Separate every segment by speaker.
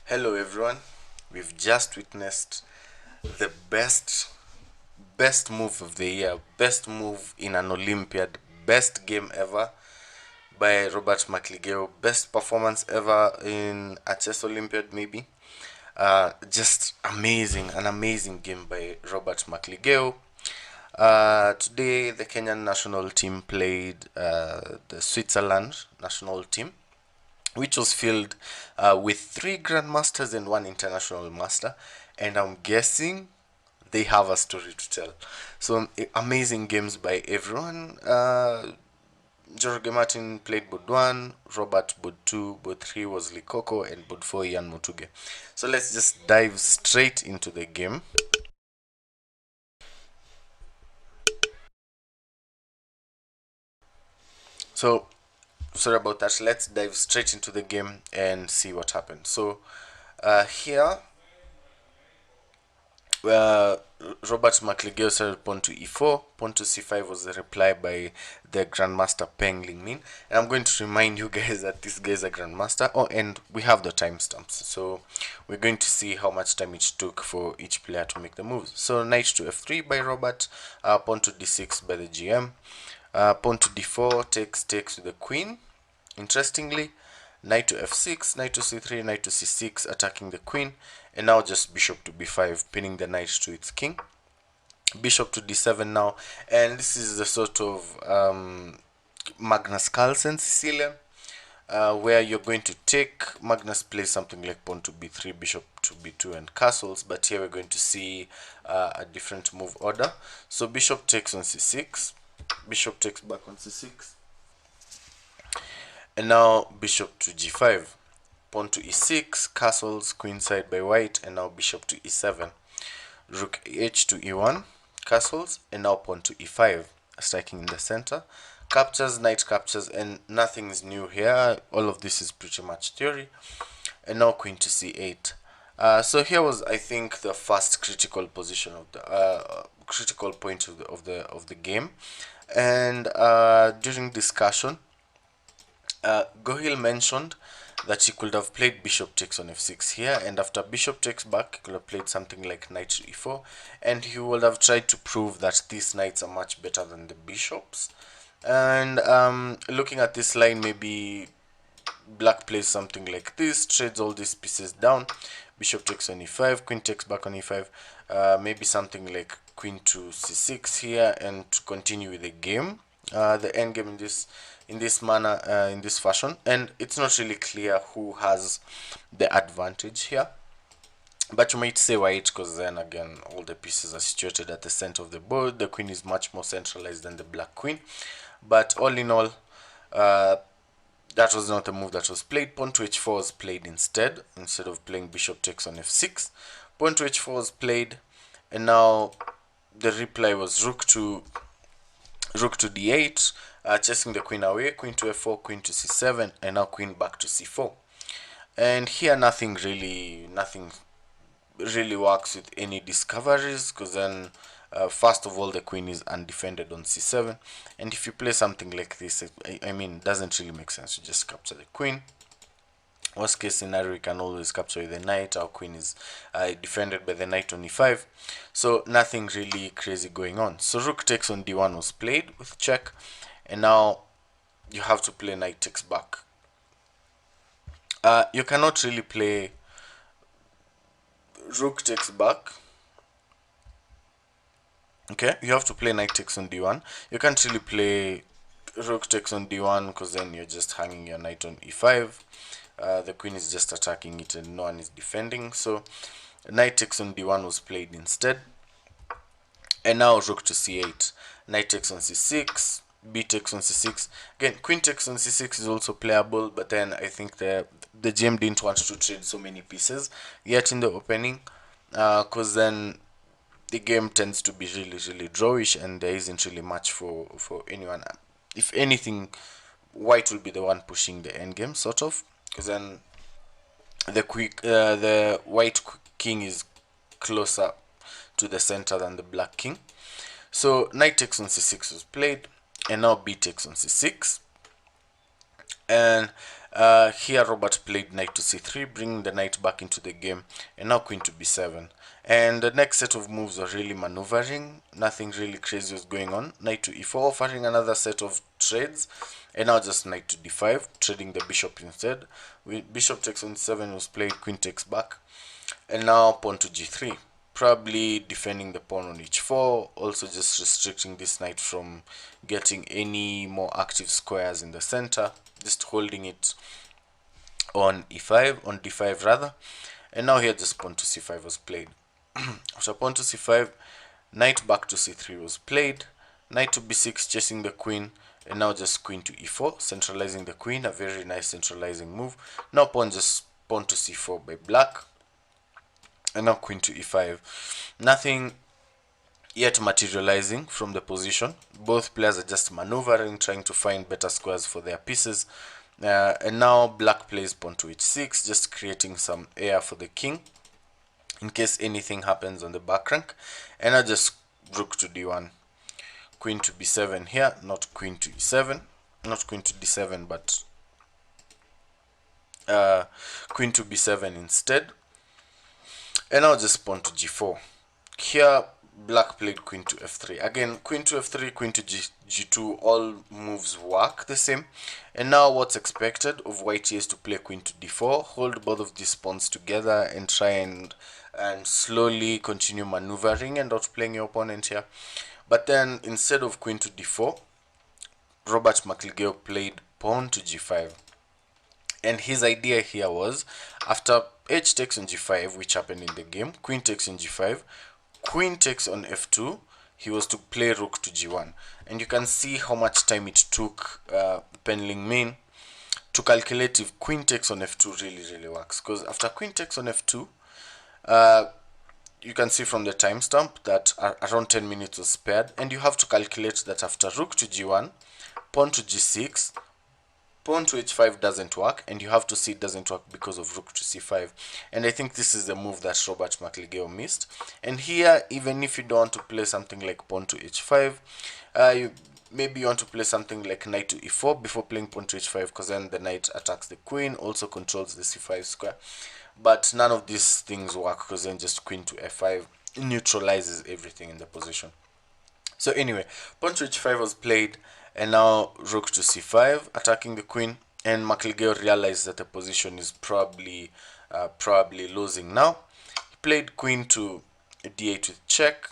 Speaker 1: Hello everyone. We've just witnessed the best move of the year, best move in an Olympiad, best game ever by Robert McLeod, best performance ever in a chess Olympiad maybe. Just amazing, an amazing game by Robert McLeod. Today the Kenyan national team played the Switzerland national team, which was filled with three grandmasters and one international master, and I'm guessing they have a story to tell. So amazing games by everyone. Jorge Martin played Board 1, Robert Board 2, Board 3 was Likoko, and Board 4 Ian Mutuge. So let's just dive straight into the game. So sorry about that. Let's dive straight into the game and see what happened. So here uh, Robert McLeod started pawn to e4, pawn to c5 was the reply by the Grandmaster Peng Lingmin. And I'm going to remind you guys that this guy is a Grandmaster. Oh, and we have the timestamps. So we're going to see how much time it took for each player to make the moves. So knight to f3 by Robert, pawn to d6 by the GM, pawn to d4 takes with the queen. Interestingly, knight to f6, knight to c3, knight to c6, attacking the queen, and now just bishop to b5, pinning the knight to its king. Bishop to d7 now, and this is the sort of Magnus Carlsen Sicilian, where you're going to take. Magnus plays something like pawn to b3, bishop to b2, and castles, but here we're going to see a different move order. So bishop takes on c6, bishop takes back on c6, and now bishop to g5, pawn to e6, castles, queenside by white, and now bishop to e7, rook h to e1, castles, and now pawn to e5, striking in the center, captures, knight captures, and nothing is new here. All of this is pretty much theory. And now queen to c8. So here was, I think, the first critical position of the critical point of the game, and during discussion, Gohil mentioned that he could have played bishop takes on f6 here, and after bishop takes back, he could have played something like knight to e4, and he would have tried to prove that these knights are much better than the bishops. And looking at this line, maybe black plays something like this, trades all these pieces down, bishop takes on e5, queen takes back on e5, maybe something like queen to c6 here, and to continue with the game, the endgame in this manner, in this fashion. And it's not really clear who has the advantage here, but you might say white, because then again all the pieces are situated at the center of the board. The queen is much more centralized than the black queen, but all in all, that was not the move that was played. Pawn to h4 was played instead of playing bishop takes on f6. Pawn to h4 was played, and now the reply was rook to d8, chasing the queen away, queen to f4, queen to c7, and now queen back to c4. And here nothing really works with any discoveries, because then first of all, the queen is undefended on c7, and if you play something like this, I mean, it doesn't really make sense to just capture the queen. Worst case scenario, you can always capture the knight. Our queen is defended by the knight on e5, so nothing really crazy going on. So rook takes on d1 was played with check, and now you have to play knight takes back. You cannot really play rook takes back. Okay, you have to play knight takes on d1. You can't really play rook takes on d1, because then you're just hanging your knight on e5. The queen is just attacking it and no one is defending. So knight takes on d1 was played instead, and now rook to c8, knight takes on c6, b takes on c6. Again, queen takes on c6 is also playable, but then I think the GM didn't want to trade so many pieces yet in the opening, because then the game tends to be really drawish, and there isn't really much for anyone. If anything, white will be the one pushing the endgame, sort of, because then the white king is closer to the center than the black king. So knight takes on c6 was played, and now b takes on c6, and Here Robert played knight to c3, bringing the knight back into the game, and now queen to b7. And the next set of moves were really maneuvering. Nothing really crazy was going on. Knight to e4, offering another set of trades, and now just knight to d5, trading the bishop instead. Bishop takes on c7 was played, queen takes back, and now pawn to g3, probably defending the pawn on h4, also just restricting this knight from getting any more active squares in the center, just holding it on e5, on d5 rather. And now here just pawn to c5 was played. After pawn to c5, knight back to c3 was played, knight to b6 chasing the queen, and now just queen to e4, centralizing the queen, a very nice centralizing move. Now pawn to c4 by black, and now queen to e5. Nothing yet materializing from the position. Both players are just maneuvering, trying to find better squares for their pieces. And now black plays pawn to h6, just creating some air for the king in case anything happens on the back rank. And now just rook to d1, queen to b7 here, not queen to e7, not queen to d7, but queen to b7 instead. And now just pawn to g4. Here black played queen to f3. Again, queen to f3, queen to g2, all moves work the same. And now what's expected of white is to play queen to d4, hold both of these pawns together, and try and slowly continue maneuvering and outplaying your opponent here. But then instead of queen to d4, Robert McIlgoe played pawn to g5. And his idea here was, after h takes on g5, which happened in the game, queen takes on g5, queen takes on f2, he was to play rook to g1. And you can see how much time it took Penling Min to calculate if queen takes on f2 really works. Because after queen takes on f2, you can see from the timestamp that around 10 minutes was spared. And you have to calculate that after rook to g1, pawn to g6, pawn to h5 doesn't work, and you have to see it doesn't work because of rook to c5. And I think this is the move that Robert McIlgoe missed. And here, even if you don't want to play something like pawn to h5, maybe you want to play something like knight to e4 before playing pawn to h5, because then the knight attacks the queen, also controls the c5 square. But none of these things work, because then just queen to f5 neutralizes everything in the position. So anyway, pawn to h5 was played, and now rook to c5, attacking the queen. And McIlgoe realized that the position is probably losing now. He played queen to d8 with check.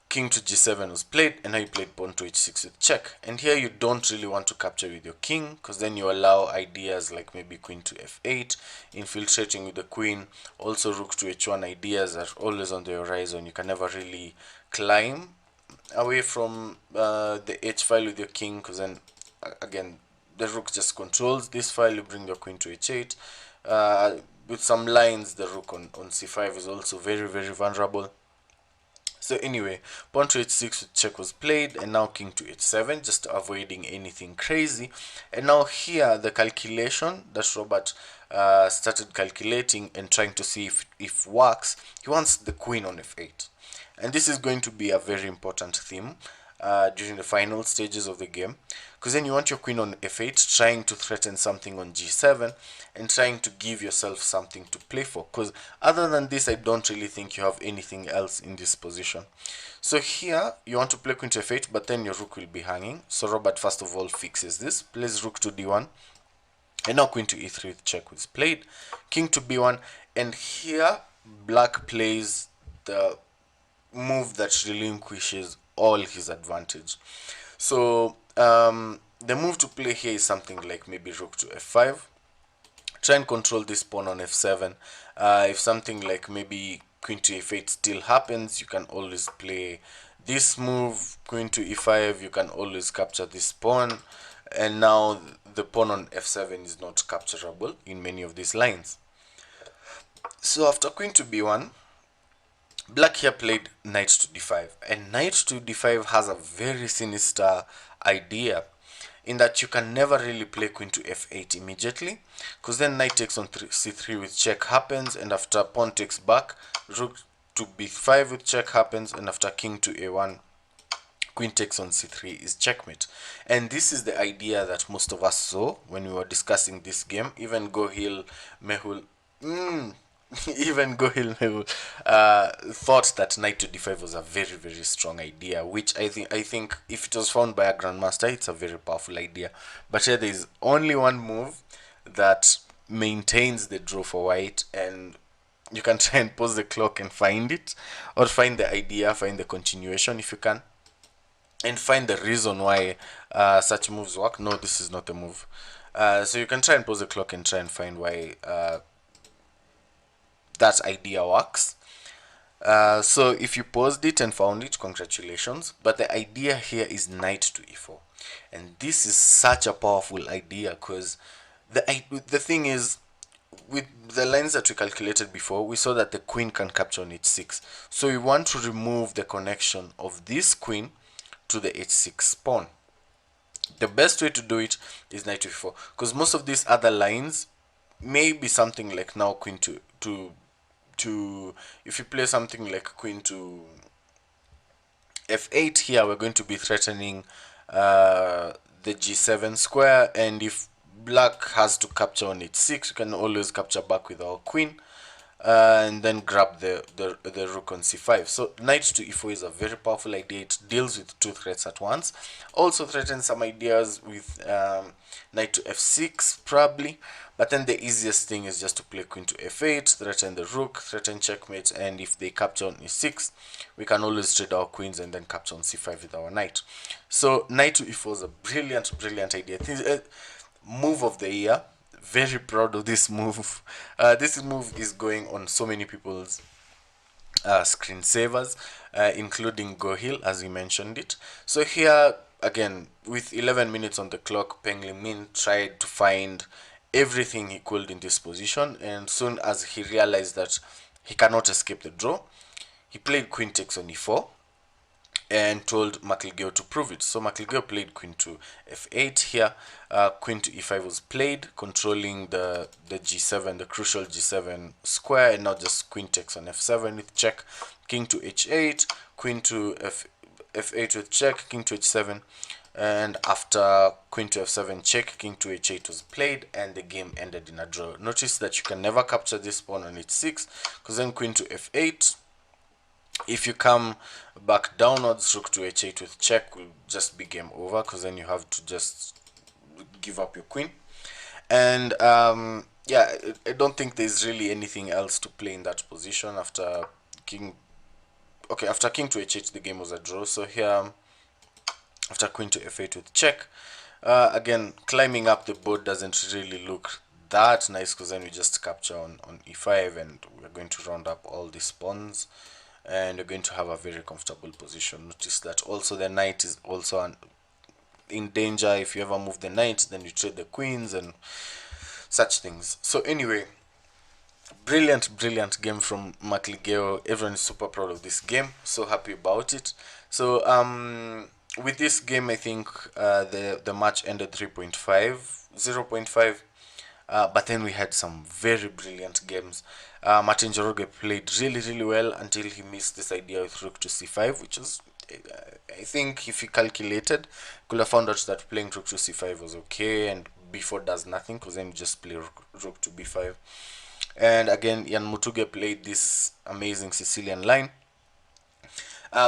Speaker 1: King to g7 was played, and now you played pawn to h6 with check. And here you don't really want to capture with your king, because then you allow ideas like maybe queen to f8, infiltrating with the queen. Also rook to h1 ideas are always on the horizon. You can never really climb away from the h file with your king, because then again the rook just controls this file. You bring your queen to h8. With some lines, the rook on c5 is also very vulnerable. So anyway, pawn to h6 with check was played, and now king to h7, just avoiding anything crazy. And now here the calculation that Robert started calculating and trying to see if works, he wants the queen on f8. And this is going to be a very important theme during the final stages of the game, because then you want your queen on f8, trying to threaten something on g7 and trying to give yourself something to play for, because other than this I don't really think you have anything else in this position. So here you want to play queen to f8, but then your rook will be hanging. So Robert first of all fixes this, plays rook to d1, and now queen to e3 with check was played, king to b1, and here black plays the move that relinquishes all his advantage. So the move to play here is something like maybe rook to f5, try and control this pawn on f7. If something like maybe queen to f8 still happens, you can always play this move, queen to e5, you can always capture this pawn, and now the pawn on f7 is not capturable in many of these lines. So after queen to b1, black here played knight to d5, and knight to d5 has a very sinister idea in that you can never really play queen to f8 immediately, because then knight takes on c3 with check happens, and after pawn takes back, rook to b5 with check happens, and after king to a1, queen takes on c3 is checkmate. And this is the idea that most of us saw when we were discussing this game. Even Gohil Mehul even Gohil Mehul thought that knight to d5 was a very, very strong idea, which I think if it was found by a grandmaster, it's a very powerful idea. But here there is only one move that maintains the draw for white, and you can try and pause the clock and find it, or find the idea, find the continuation if you can, and find the reason why such moves work. No, this is not the move. So you can try and pause the clock and try and find why that idea works. So if you paused it and found it, congratulations. But the idea here is knight to e4, and this is such a powerful idea because the thing is, with the lines that we calculated before, we saw that the queen can capture on h6. So we want to remove the connection of this queen to the h6 pawn. The best way to do it is knight to e4, because most of these other lines may be something like now queen to if you play something like queen to f8 here, we're going to be threatening the g7 square, and if black has to capture on h6, we can always capture back with our queen, and then grab the rook on c5. So knight to e4 is a very powerful idea. It deals with two threats at once. Also threatens some ideas with knight to f6 probably, but then the easiest thing is just to play queen to f8, threaten the rook, threaten checkmate, and if they capture on e6, we can always trade our queens and then capture on c5 with our knight. So knight to e4 is a brilliant idea. Move of the year. Very proud of this move. This move is going on so many people's screensavers, including Gohil, as we mentioned it. So here again, with 11 minutes on the clock, Peng Limin tried to find everything he could in this position, and soon as he realized that he cannot escape the draw, he played queen takes on e4 and told Makligeo to prove it. So Makligeo played queen to f8 here. Queen to e5 was played, controlling the g7, the crucial g7 square, and not just queen takes on f7 with check, king to h8, queen to f8 with check, king to h7, and after queen to f7 check, king to h8 was played, and the game ended in a draw. Notice that you can never capture this pawn on h6, because then queen to f8, if you come back downwards, rook to h8 with check will just be game over, because then you have to just give up your queen. And yeah, I don't think there's really anything else to play in that position after king. Okay, after king to h8, the game was a draw. So here, after queen to f8 with check, again, climbing up the board doesn't really look that nice, because then we just capture on e5, and we're going to round up all these pawns, and we're going to have a very comfortable position. Notice that also the knight is also in danger. If you ever move the knight, then you trade the queens and such things. So anyway, brilliant game from Makligeo. Everyone is super proud of this game, so happy about it. So with this game, I think the match ended 3.5 0.5. But then we had some very brilliant games. Martin Joroge played really well until he missed this idea with rook to c5, which is, I think if he calculated, could have found out that playing rook to c5 was okay, and b4 does nothing, because then you just play rook to b5. And again, Jan Mutuge played this amazing Sicilian line,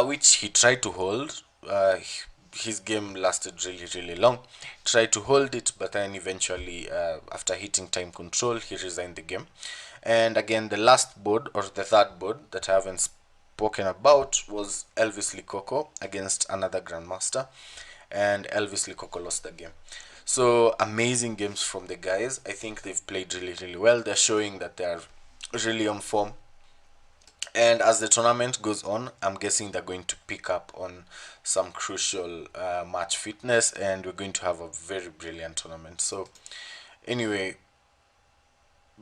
Speaker 1: which he tried to hold. His game lasted really long. Tried to hold it, but then eventually, after hitting time control, he resigned the game. And again, the last board, or the third board that I haven't spoken about, was Elvis Likoko against another grandmaster, and Elvis Likoko lost the game. So amazing games from the guys. I think they've played really well. They're showing that they're really on form. And as the tournament goes on, I'm guessing they're going to pick up on some crucial match fitness, and we're going to have a very brilliant tournament. So anyway,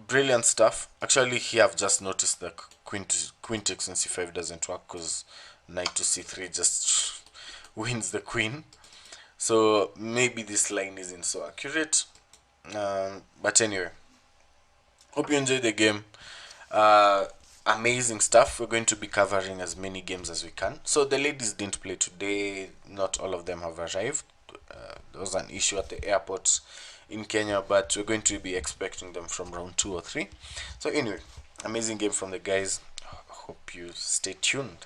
Speaker 1: brilliant stuff. Actually, here I've just noticed that queen takes on c5 doesn't work, because knight to c3 just wins the queen. So maybe this line isn't so accurate. But anyway, hope you enjoyed the game. amazing stuff. We're going to be covering as many games as we can. So the ladies didn't play today. Not all of them have arrived. There was an issue at the airport in Kenya, but we're going to be expecting them from round 2 or 3. So anyway, amazing game from the guys. Hope you stay tuned.